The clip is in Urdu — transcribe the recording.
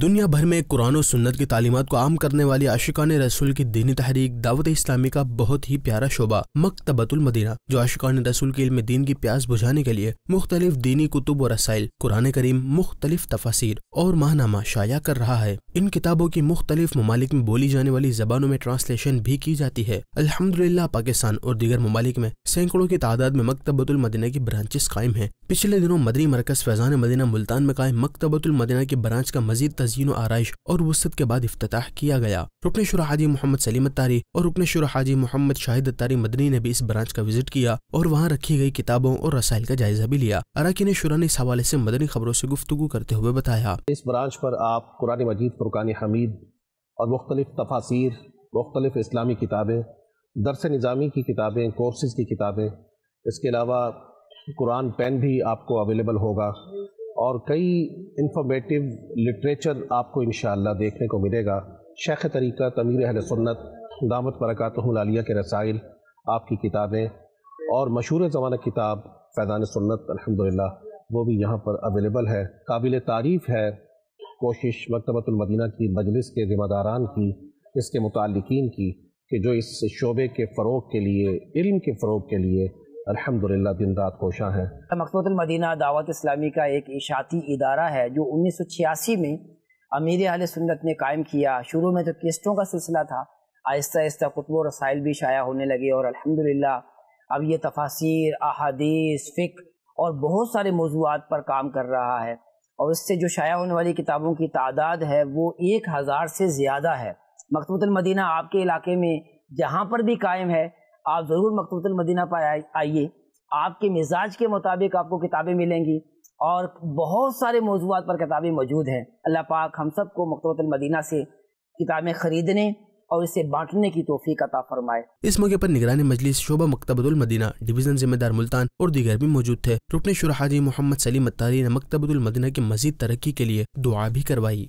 دنیا بھر میں قرآن و سنت کی تعلیمات کو عام کرنے والی عاشقان رسول کی دینی تحریک دعوت اسلامی کا بہت ہی پیارا شعبہ مکتبۃ المدینہ، جو عاشقان رسول کے علم دین کی پیاس بجھانے کے لیے مختلف دینی کتب و رسائل، قرآن کریم، مختلف تفاسیر اور ماہنامہ شائع کر رہا ہے۔ ان کتابوں کی مختلف ممالک میں بولی جانے والی زبانوں میں ٹرانسلیشن بھی کی جاتی ہے۔ الحمدللہ پاکستان اور دیگر ممالک میں سینکڑوں کی تعداد میں مکتبۃ المدینہ کی برانچز قائم ہیں۔ پچھلے دنوں مدنی مرکز فیضان مدینہ ملتان میں قائم مکتبۃ المدینہ کی برانچ کا مزید تزئین و آرائش اور وسعت کے بعد افتتاح کیا گیا۔ رکن شورا حاجی محمد سلیم اتاری اور رکن شورا حاجی محمد شاہد اتاری مدنی نے بھی اس برانچ کا وزٹ کیا اور وہاں رکھی گئی کتابوں اور رسائل کا جائزہ بھی لیا۔ اراکین شورا نے اس حوالے سے مدنی خبروں سے گفتگو کرتے ہوئے بتایا، اس برانچ پر آپ قرآن مجید، فرقان حمید اور مختلف تفاسیر، مختلف اسلامی کتابیں، درس نظامی کی کتابیں، کورسز کی کتابیں، اس کے علاوہ قرآن پین بھی آپ کو اویلیبل ہوگا اور کئی انفارمیٹیو لٹریچر آپ کو انشاءاللہ دیکھنے کو ملے گا۔ شیخ طریقت امیر اہل سنت دامت برکاتہ العالیہ کے رسائل، آپ کی کتابیں اور مشہور زمانہ کتاب فیضان سنت الحمدللہ وہ بھی یہاں پر اویلیبل ہے۔ قابل تعریف ہے کوشش مکتبۃ المدینہ کی مجلس کے ذمہ داران کی، اس کے متعلقین کی، کہ جو اس شعبے کے فروغ کے لیے، علم کے فروغ کے لیے الحمدللہ دن رات کوشاں ہیں۔ مکتبۃ المدینہ دعوت اسلامی کا ایک اشاعتی ادارہ ہے جو 1986 میں امیر اہل سنت نے قائم کیا۔ شروع میں تو کیسٹوں کا سلسلہ تھا، آہستہ آہستہ کتب و رسائل بھی شائع ہونے لگے اور الحمدللہ اب یہ تفاسیر، احادیث، فقہ اور بہت سارے موضوعات پر کام کر رہا ہے، اور اس سے جو شائع ہونے والی کتابوں کی تعداد ہے وہ 1000 سے زیادہ ہے۔ مکتبۃ المدینہ آپ کے علاقے میں جہاں پر بھی قائم ہے، آپ ضرور مکتبۃ المدینہ پر آئیے، آپ کے مزاج کے مطابق آپ کو کتابیں ملیں گی اور بہت سارے موضوعات پر کتابیں موجود ہیں۔ اللہ پاک ہم سب کو مکتبۃ المدینہ سے کتابیں خریدنے اور اسے بانٹنے کی توفیق عطا فرمائے۔ اس موقع پر نگران مجلس شعبہ مکتبۃ المدینہ ڈویژن ذمہ دار ملتان اور دیگر بھی موجود تھے۔ رکن شورا حاجی محمد سلیم اتاری نے مکتبۃ المدینہ کی مزید ترقی کے لیے دعا بھی کروائی۔